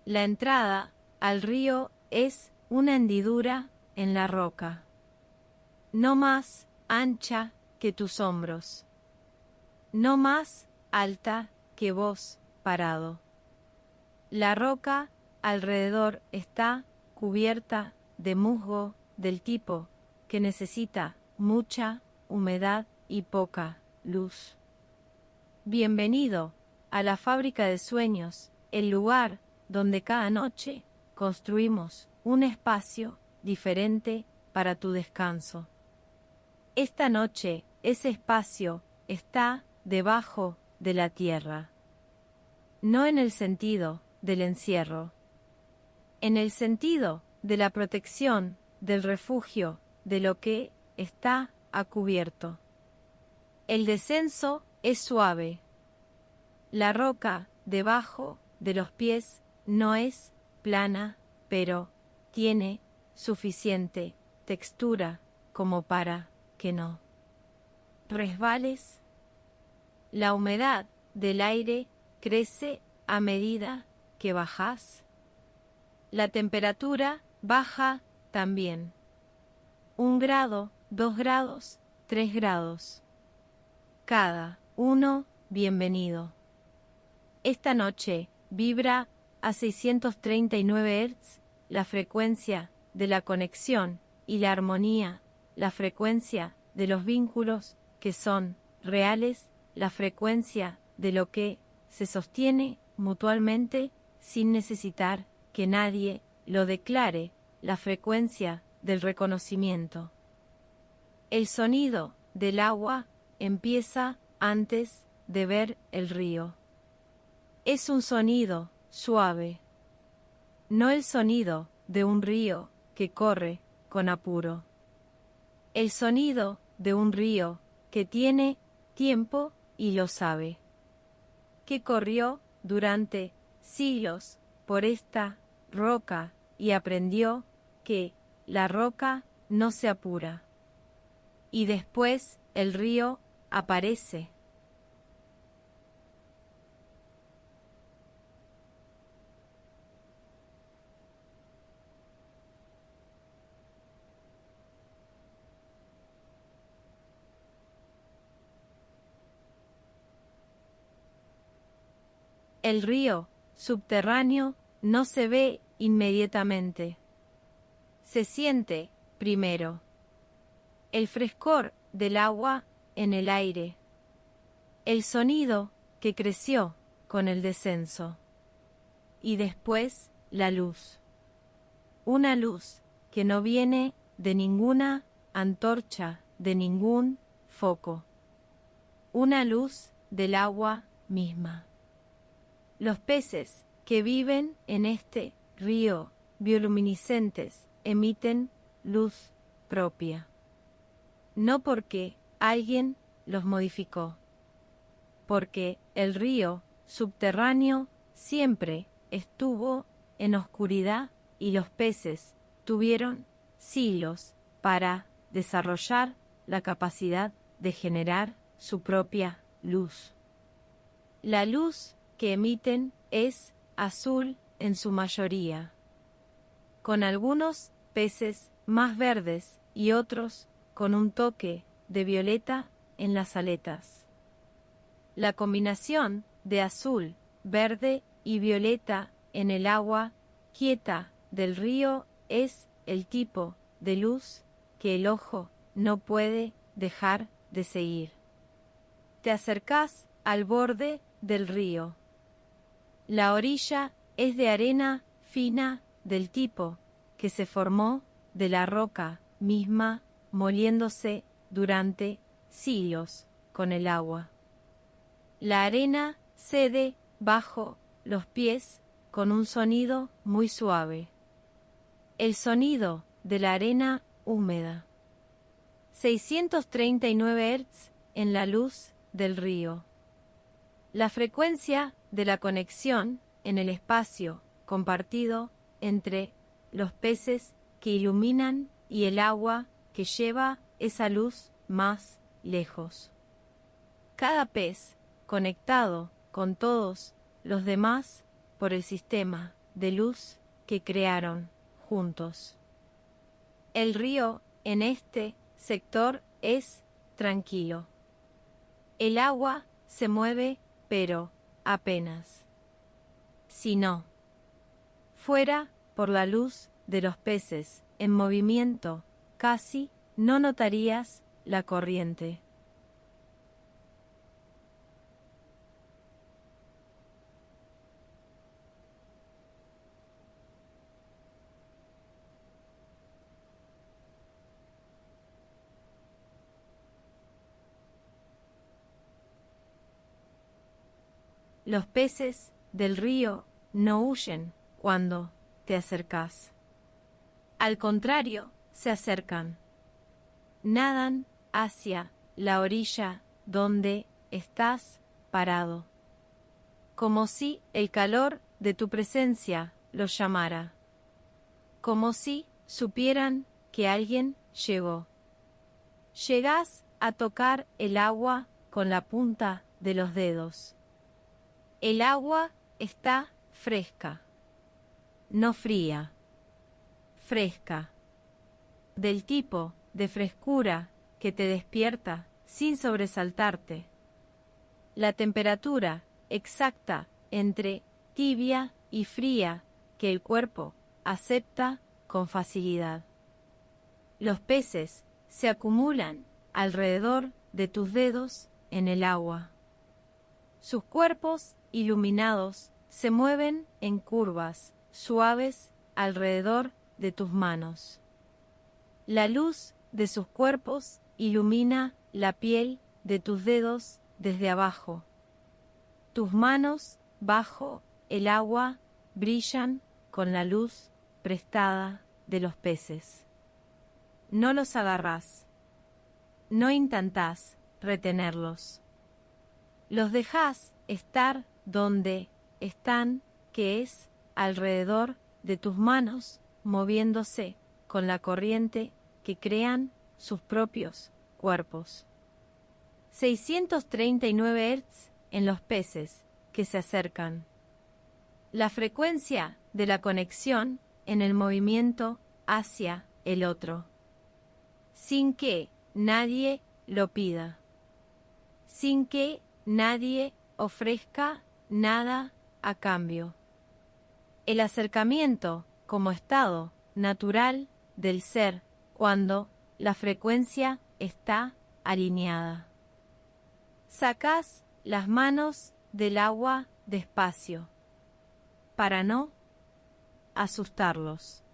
La entrada al río es una hendidura en la roca, no más ancha que tus hombros, no más alta que vos parado. La roca alrededor está cubierta de musgo del tipo que necesita mucha humedad y poca luz. Bienvenido a la fábrica de sueños, el lugar donde cada noche construimos un espacio diferente para tu descanso. Esta noche ese espacio está debajo de la tierra, no en el sentido del encierro, en el sentido de la protección, del refugio, de lo que está a cubierto. El descenso es suave. La roca debajo de los pies no es plana, pero tiene suficiente textura como para que no resbales. La humedad del aire crece a medida que bajas. La temperatura baja también. 1 grado, 2 grados, 3 grados. Cada uno bienvenido. Esta noche vibra a 639 Hz la frecuencia de la conexión y la armonía, la frecuencia de los vínculos que son reales, la frecuencia de lo que se sostiene mutuamente sin necesitar que nadie lo declare, la frecuencia del reconocimiento. El sonido del agua empieza antes de ver el río. Es un sonido suave, no el sonido de un río que corre con apuro. El sonido de un río que tiene tiempo y lo sabe, que corrió durante siglos por esta roca y aprendió que la roca no se apura. Y después el río aparece. El río subterráneo no se ve inmediatamente. Se siente primero el frescor del agua en el aire, el sonido que creció con el descenso, y después la luz. Una luz que no viene de ninguna antorcha, de ningún foco. Una luz del agua misma. Los peces que viven en este río bioluminiscentes emiten luz propia. No porque alguien los modificó, porque el río subterráneo siempre estuvo en oscuridad y los peces tuvieron siglos para desarrollar la capacidad de generar su propia luz. La luz que emiten es azul en su mayoría, con algunos peces más verdes y otros con un toque de violeta en las aletas. La combinación de azul, verde y violeta en el agua quieta del río es el tipo de luz que el ojo no puede dejar de seguir. Te acercás al borde del río. La orilla es de arena fina del tipo que se formó de la roca misma moliéndose durante siglos con el agua. La arena cede bajo los pies con un sonido muy suave. El sonido de la arena húmeda. 639 Hz en la luz del río. La frecuencia de la conexión en el espacio compartido entre los peces que iluminan y el agua que lleva esa luz más lejos. Cada pez conectado con todos los demás por el sistema de luz que crearon juntos. El río en este sector es tranquilo. El agua se mueve, pero apenas. Si no fuera por la luz de los peces en movimiento, casi no notarías la corriente. Los peces del río no huyen cuando te acercas. Al contrario, se acercan. Nadan hacia la orilla donde estás parado, como si el calor de tu presencia los llamara, como si supieran que alguien llegó. Llegás a tocar el agua con la punta de los dedos. El agua está fresca, no fría, fresca, del tipo de frescura que te despierta sin sobresaltarte. La temperatura exacta entre tibia y fría que el cuerpo acepta con facilidad. Los peces se acumulan alrededor de tus dedos en el agua. Sus cuerpos iluminados se mueven en curvas suaves alrededor de tus manos. La luz de sus cuerpos ilumina la piel de tus dedos desde abajo. Tus manos bajo el agua brillan con la luz prestada de los peces. No los agarrás. No intentás retenerlos. Los dejás estar donde están, que es alrededor de tus manos, moviéndose con la corriente que crean sus propios cuerpos. 639 Hz en los peces que se acercan. La frecuencia de la conexión en el movimiento hacia el otro, sin que nadie lo pida, sin que nadie ofrezca nada a cambio. El acercamiento como estado natural del ser cuando la frecuencia está alineada. Sacás las manos del agua despacio para no asustarlos.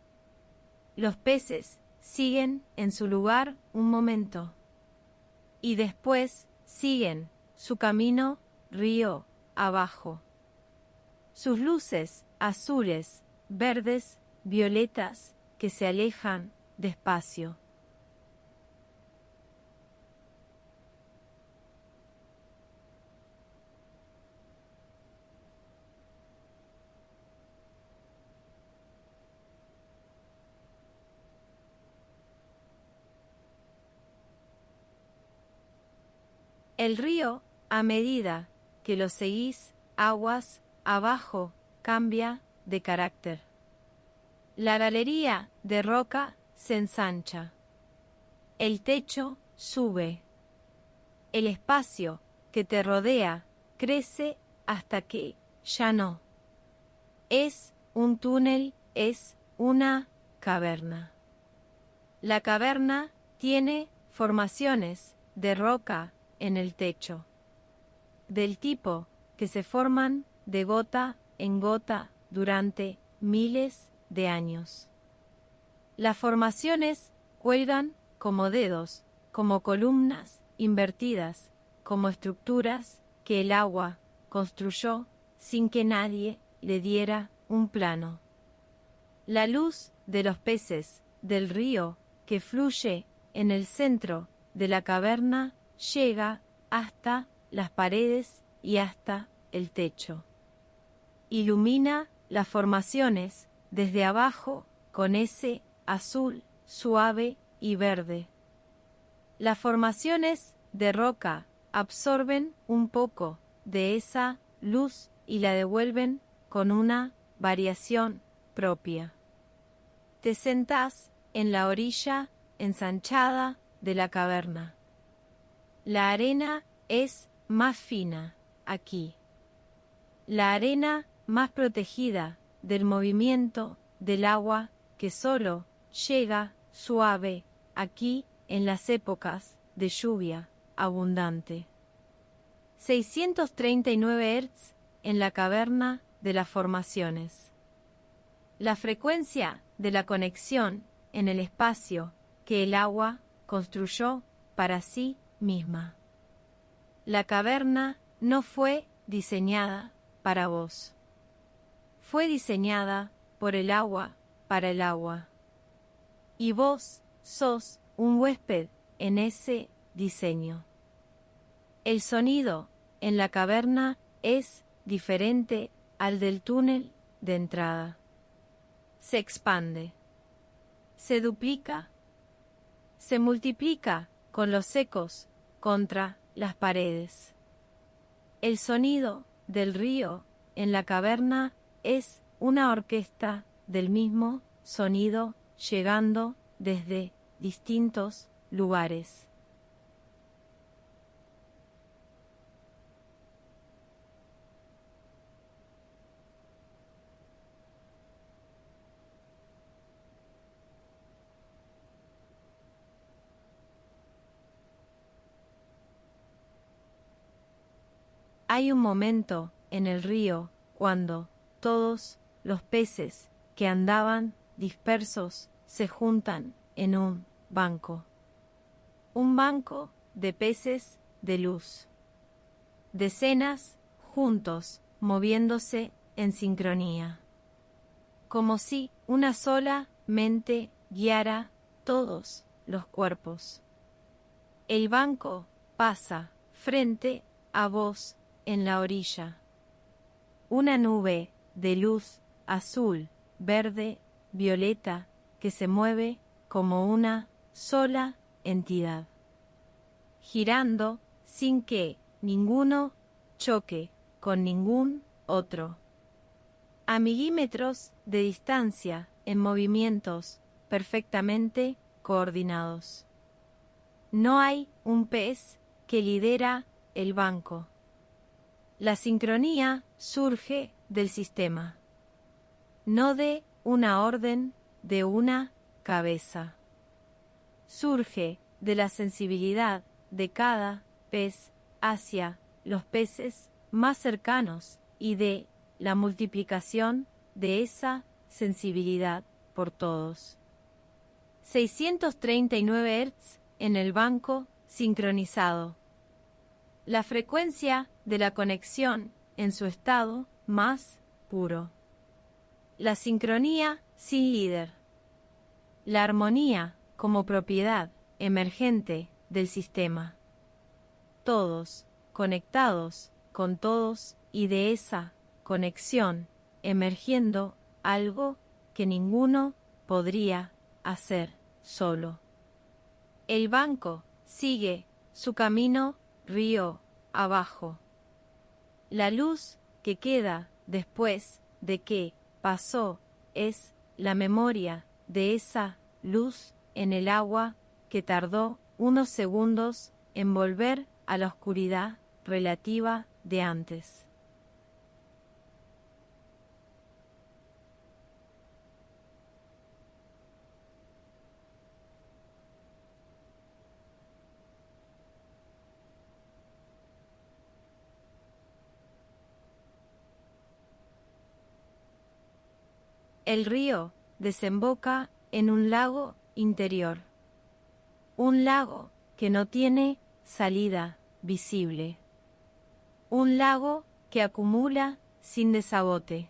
Los peces siguen en su lugar un momento y después siguen su camino río abajo. Sus luces azules, verdes, violetas que se alejan despacio. El río, a medida que lo seguís aguas abajo, cambia de carácter. La galería de roca se ensancha. El techo sube. El espacio que te rodea crece hasta que ya no. Es un túnel, es una caverna. La caverna tiene formaciones de roca en el techo, del tipo que se forman de gota en gota durante miles de años. Las formaciones cuelgan como dedos, como columnas invertidas, como estructuras que el agua construyó sin que nadie le diera un plano. La luz de los peces del río que fluye en el centro de la caverna llega hasta las paredes y hasta el techo. Ilumina las formaciones desde abajo con ese azul suave y verde. Las formaciones de roca absorben un poco de esa luz y la devuelven con una variación propia. Te sentás en la orilla ensanchada de la caverna. La arena es más fina aquí. La arena más protegida del movimiento del agua que solo llega suave aquí en las épocas de lluvia abundante. 639 Hz en la caverna de las formaciones. La frecuencia de la conexión en el espacio que el agua construyó para sí misma. La caverna no fue diseñada para vos. Fue diseñada por el agua para el agua. Y vos sos un huésped en ese diseño. El sonido en la caverna es diferente al del túnel de entrada. Se expande, se duplica, se multiplica con los ecos contra las paredes. El sonido del río en la caverna es una orquesta del mismo sonido llegando desde distintos lugares. Hay un momento en el río cuando todos los peces que andaban dispersos se juntan en un banco. Un banco de peces de luz. Decenas juntos moviéndose en sincronía. Como si una sola mente guiara todos los cuerpos. El banco pasa frente a vos en la orilla. Una nube de luz azul, verde, violeta que se mueve como una sola entidad, girando sin que ninguno choque con ningún otro. A milímetros de distancia en movimientos perfectamente coordinados. No hay un pez que lidera el banco. La sincronía surge del sistema, no de una orden de una cabeza. Surge de la sensibilidad de cada pez hacia los peces más cercanos y de la multiplicación de esa sensibilidad por todos. 639 Hz en el banco sincronizado. La frecuencia de la conexión en su estado más puro. La sincronía sin líder. La armonía como propiedad emergente del sistema. Todos conectados con todos y de esa conexión emergiendo algo que ninguno podría hacer solo. El banco sigue su camino río abajo. La luz que queda después de que pasó es la memoria de esa luz en el agua que tardó unos segundos en volver a la oscuridad relativa de antes. El río desemboca en un lago interior. Un lago que no tiene salida visible. Un lago que acumula sin desagote.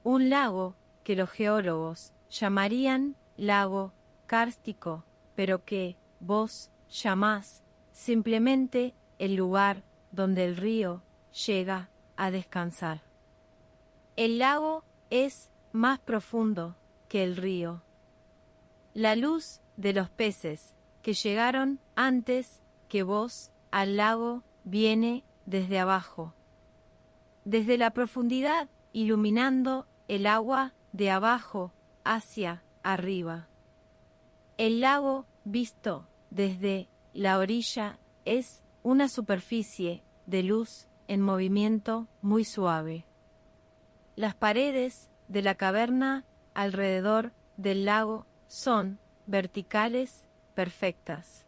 Un lago que los geólogos llamarían lago kárstico, pero que vos llamás simplemente el lugar donde el río llega a descansar. El lago es más profundo que el río. La luz de los peces que llegaron antes que vos al lago viene desde abajo, desde la profundidad, iluminando el agua de abajo hacia arriba. El lago, visto desde la orilla, es una superficie de luz en movimiento muy suave. Las paredes de la caverna alrededor del lago son verticales perfectas.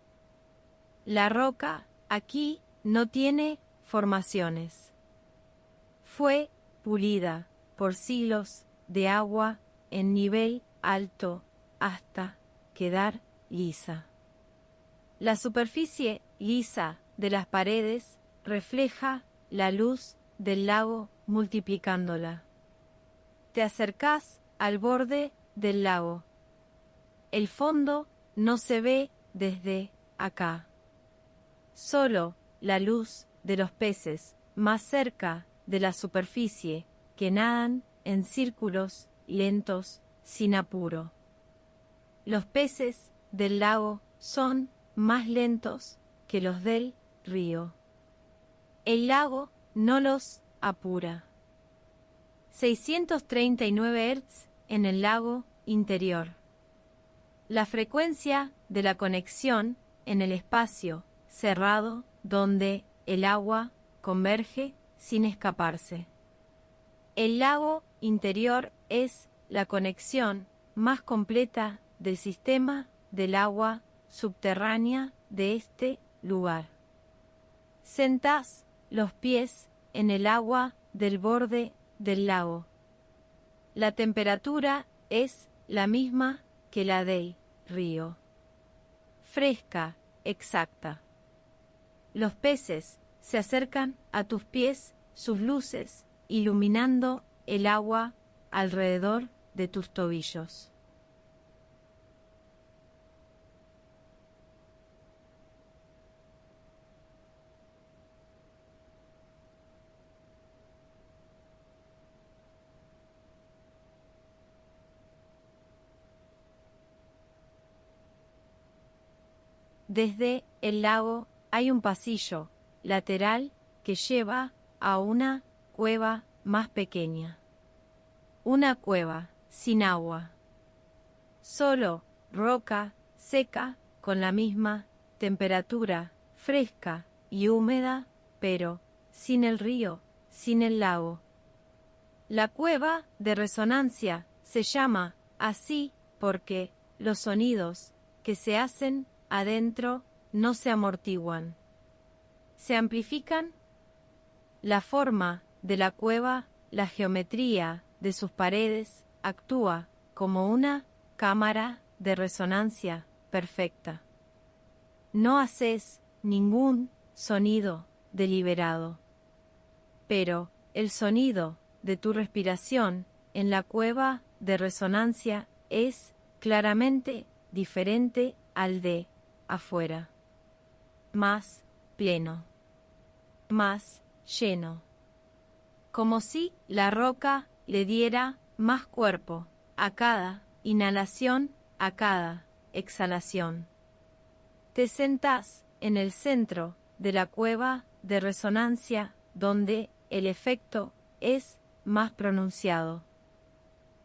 La roca aquí no tiene formaciones. Fue pulida por siglos de agua en nivel alto hasta quedar lisa. La superficie lisa de las paredes refleja la luz del lago multiplicándola. Te acercás al borde del lago. El fondo no se ve desde acá. Solo la luz de los peces más cerca de la superficie que nadan en círculos lentos sin apuro. Los peces del lago son más lentos que los del río. El lago no los apura. 639 Hz en el lago interior. La frecuencia de la conexión en el espacio cerrado donde el agua converge sin escaparse. El lago interior es la conexión más completa del sistema del agua subterránea de este lugar. Sentás los pies en el agua del borde del lago. La temperatura es la misma que la del río. Fresca, exacta. Los peces se acercan a tus pies, sus luces iluminando el agua alrededor de tus tobillos. Desde el lago hay un pasillo lateral que lleva a una cueva más pequeña. Una cueva sin agua. Solo roca seca con la misma temperatura, fresca y húmeda, pero sin el río, sin el lago. La cueva de resonancia se llama así porque los sonidos que se hacen adentro no se amortiguan. Se amplifican la forma de la cueva, la geometría de sus paredes actúa como una cámara de resonancia perfecta. No haces ningún sonido deliberado, pero el sonido de tu respiración en la cueva de resonancia es claramente diferente al de afuera. Más pleno, más lleno. Como si la roca le diera más cuerpo a cada inhalación, a cada exhalación. Te sentás en el centro de la cueva de resonancia donde el efecto es más pronunciado.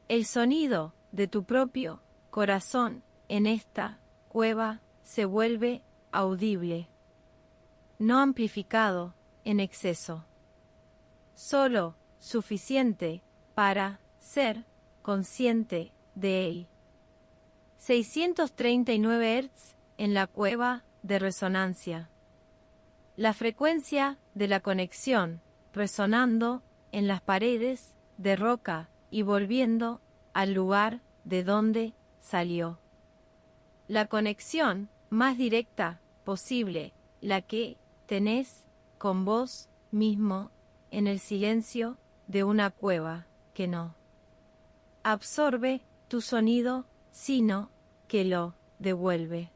El sonido de tu propio corazón en esta cueva se vuelve audible, no amplificado en exceso, solo suficiente para ser consciente de él. 639 Hz en la cueva de resonancia. La frecuencia de la conexión resonando en las paredes de roca y volviendo al lugar de donde salió. La conexión más directa posible, la que tenés con vos mismo en el silencio de una cueva que no absorbe tu sonido, sino que lo devuelve.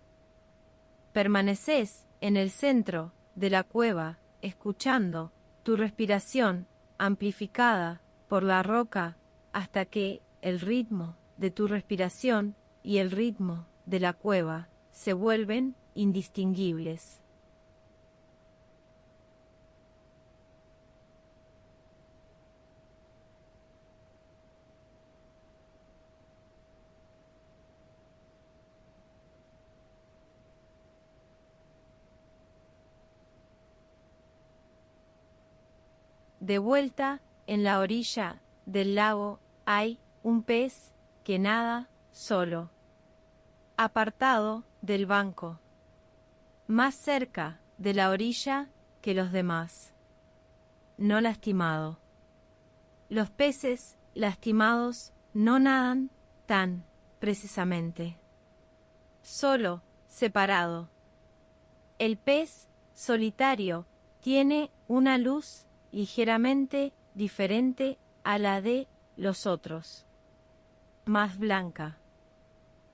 Permaneces en el centro de la cueva, escuchando tu respiración amplificada por la roca hasta que el ritmo de tu respiración y el ritmo de la cueva se vuelven indistinguibles. de vuelta en la orilla del lago hay un pez que nada solo, apartado del banco, más cerca de la orilla que los demás, no lastimado. Los peces lastimados no nadan tan precisamente, solo separado. El pez solitario tiene una luz ligeramente diferente a la de los otros, más blanca,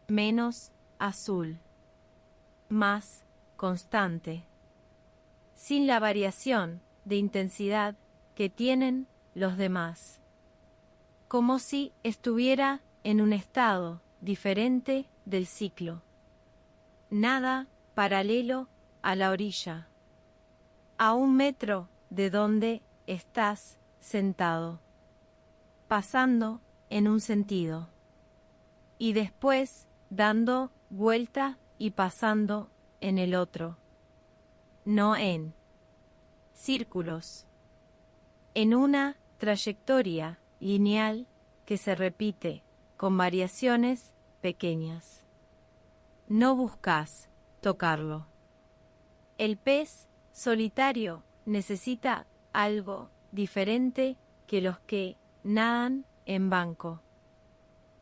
menos azul, más constante, sin la variación de intensidad que tienen los demás, como si estuviera en un estado diferente del ciclo. Nada paralelo a la orilla, a 1 metro de donde estás sentado, pasando en un sentido, y después dando vuelta y pasando en el otro, no en círculos, en una trayectoria lineal que se repite con variaciones pequeñas. No buscas tocarlo. El pez solitario necesita algo diferente que los que nadan en banco.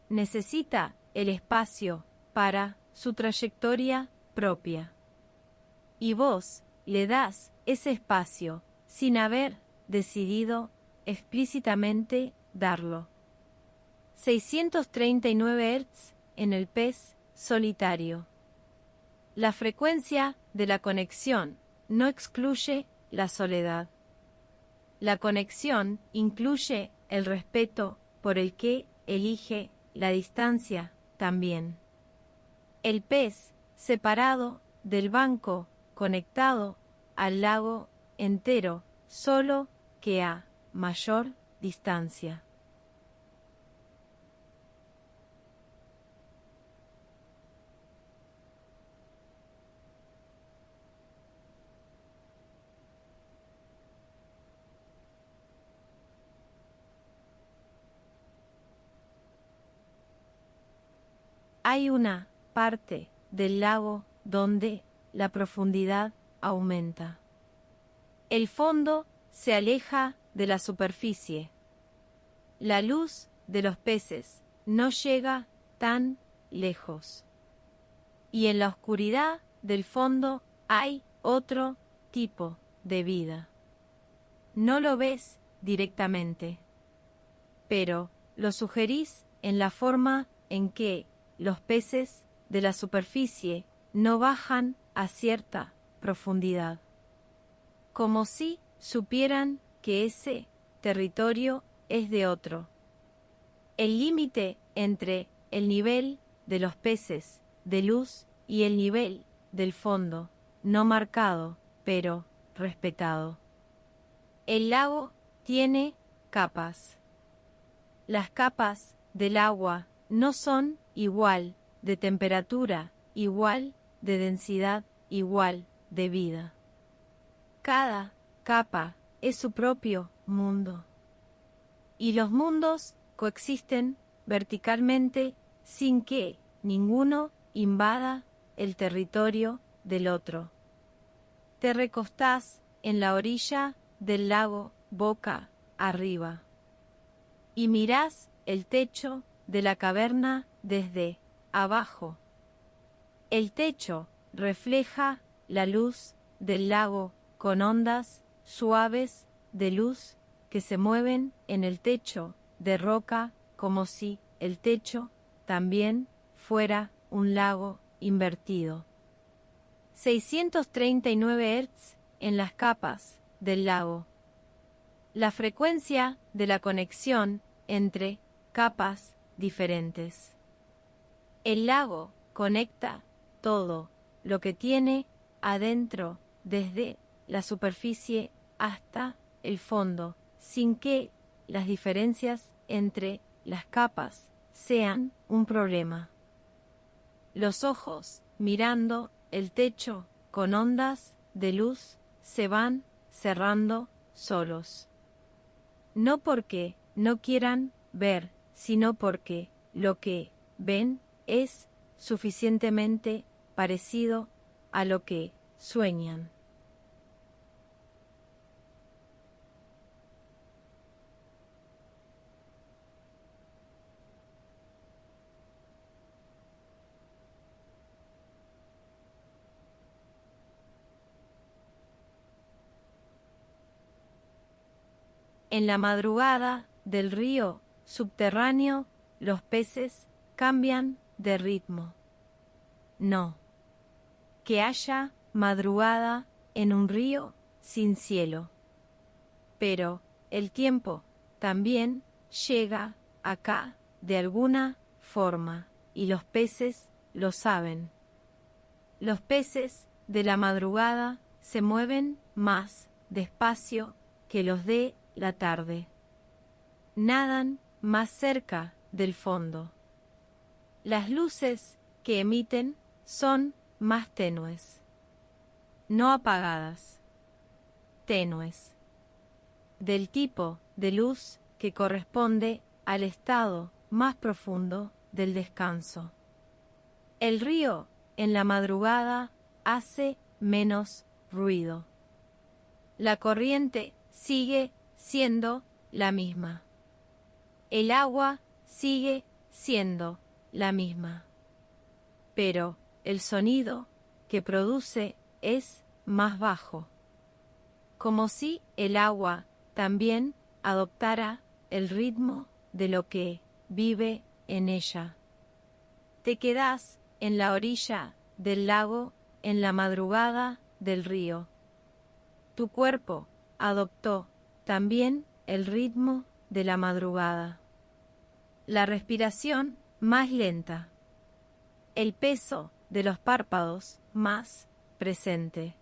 Necesita el espacio para su trayectoria propia. Y vos le das ese espacio sin haber decidido explícitamente darlo. 639 Hz en el pez solitario. La frecuencia de la conexión no excluye la soledad. La conexión incluye el respeto por el que elige la distancia también. El pez separado del banco, conectado al lago entero, solo que a mayor distancia. Hay una parte del lago donde la profundidad aumenta. El fondo se aleja de la superficie. La luz de los peces no llega tan lejos. Y en la oscuridad del fondo hay otro tipo de vida. No lo ves directamente, pero lo sugerís en la forma en que los peces de la superficie no bajan a cierta profundidad, como si supieran que ese territorio es de otro. El límite entre el nivel de los peces de luz y el nivel del fondo, no marcado, pero respetado. El lago tiene capas. Las capas del agua no son igual de temperatura, igual de densidad, igual de vida. Cada capa es su propio mundo. Y los mundos coexisten verticalmente sin que ninguno invada el territorio del otro. Te recostás en la orilla del lago boca arriba y mirás el techo de la caverna desde abajo. El techo refleja la luz del lago con ondas suaves de luz que se mueven en el techo de roca como si el techo también fuera un lago invertido. 639 Hz en las capas del lago. La frecuencia de la conexión entre capas diferentes. El lago conecta todo lo que tiene adentro desde la superficie hasta el fondo, sin que las diferencias entre las capas sean un problema. Los ojos mirando el techo con ondas de luz se van cerrando solos. no porque no quieran ver, sino porque lo que ven es suficientemente parecido a lo que sueñan. En la madrugada del río subterráneo, los peces cambian de ritmo. No. Que haya madrugada en un río sin cielo. Pero el tiempo también llega acá de alguna forma, y los peces lo saben. Los peces de la madrugada se mueven más despacio que los de la tarde. Nadan más cerca del fondo. Las luces que emiten son más tenues. No apagadas. Tenues. Del tipo de luz que corresponde al estado más profundo del descanso. El río en la madrugada hace menos ruido. La corriente sigue siendo la misma. El agua sigue siendo la misma. Pero el sonido que produce es más bajo. Como si el agua también adoptara el ritmo de lo que vive en ella. Te quedás en la orilla del lago en la madrugada del río. Tu cuerpo adoptó también el ritmo de la madrugada. La respiración más lenta. El peso de los párpados más presente.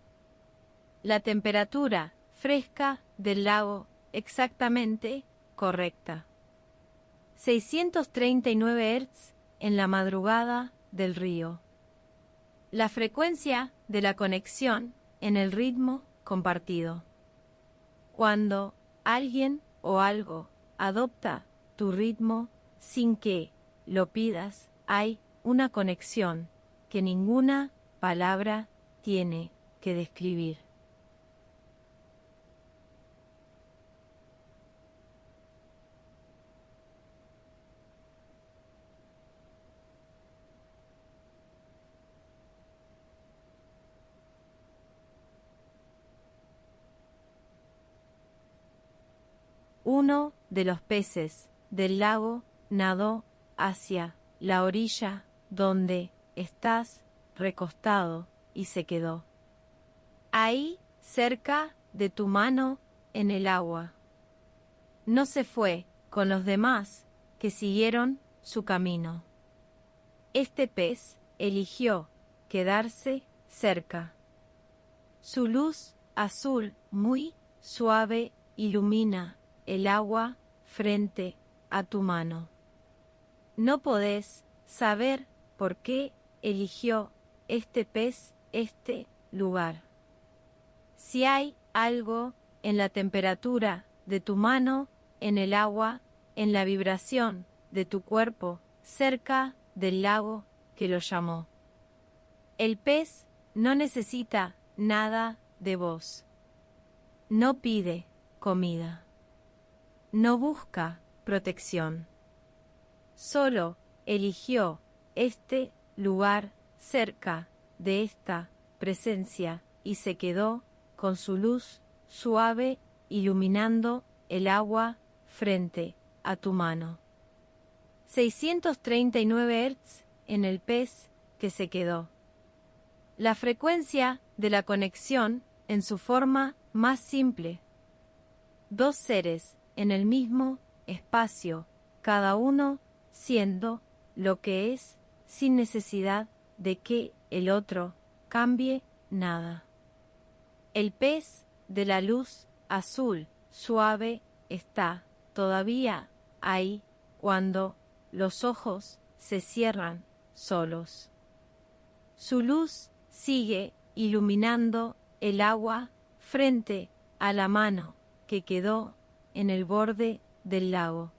La temperatura fresca del lago exactamente correcta. 639 Hz en la madrugada del río. La frecuencia de la conexión en el ritmo compartido. Cuando alguien o algo adopta tu ritmo sin que lo pidas, hay una conexión que ninguna palabra tiene que describir. Uno de los peces del lago nadó hacia la orilla donde estás recostado y se quedó. Ahí, cerca de tu mano en el agua. No se fue con los demás que siguieron su camino. Este pez eligió quedarse cerca. Su luz azul muy suave ilumina el agua frente a tu mano. No podés saber por qué eligió este pez este lugar. Si hay algo en la temperatura de tu mano, en el agua, en la vibración de tu cuerpo, cerca del lago que lo llamó. El pez no necesita nada de vos. No pide comida. No busca protección. Solo eligió este lugar cerca de esta presencia y se quedó con su luz suave iluminando el agua frente a tu mano. 639 Hz en el pez que se quedó. La frecuencia de la conexión en su forma más simple. Dos seres en el mismo espacio, cada uno siendo lo que es sin necesidad de que el otro cambie nada. El pez de la luz azul suave está todavía ahí cuando los ojos se cierran solos. Su luz sigue iluminando el agua frente a la mano que quedó en el borde del lago.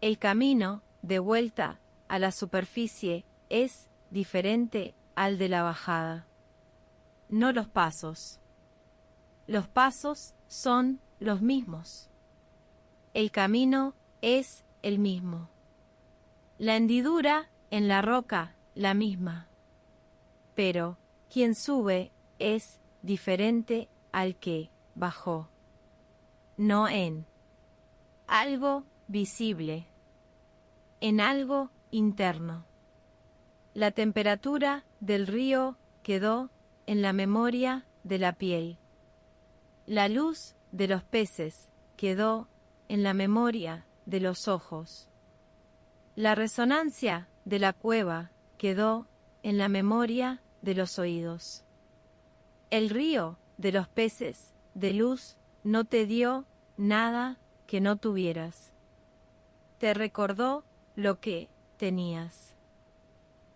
El camino de vuelta a la superficie es diferente al de la bajada. No los pasos. Los pasos son los mismos. El camino es el mismo. La hendidura en la roca la misma. Pero quien sube es diferente al que bajó. No en algo visible, en algo interno. La temperatura del río quedó en la memoria de la piel. La luz de los peces quedó en la memoria de los ojos. La resonancia de la cueva quedó en la memoria de los oídos. El río de los peces de luz no te dio nada que no tuvieras. Te recordó lo que tenías.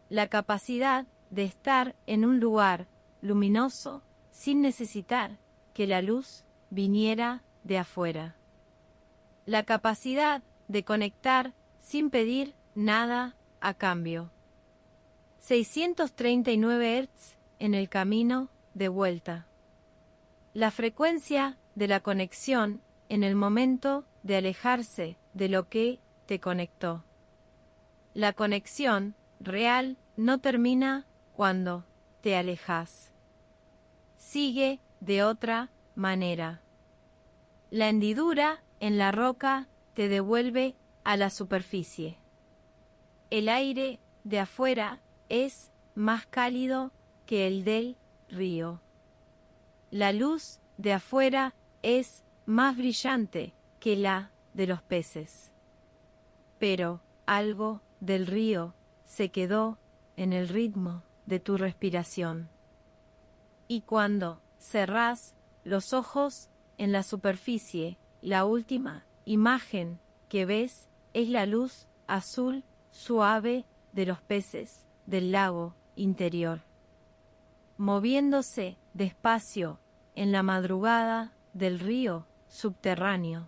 La capacidad de estar en un lugar luminoso sin necesitar que la luz viniera de afuera. La capacidad de conectar sin pedir nada a cambio. 639 Hz en el camino de vuelta. La frecuencia de la conexión en el momento de alejarse de lo que te conectó. La conexión real no termina cuando te alejas. Sigue de otra manera. La hendidura en la roca te devuelve a la superficie. El aire de afuera es más cálido que el del río. La luz de afuera es más brillante que la de los peces. Pero algo del río se quedó en el ritmo de tu respiración. Y cuando cerrás los ojos en la superficie, la última imagen que ves es la luz azul suave de los peces del lago interior, moviéndose despacio en la madrugada del río subterráneo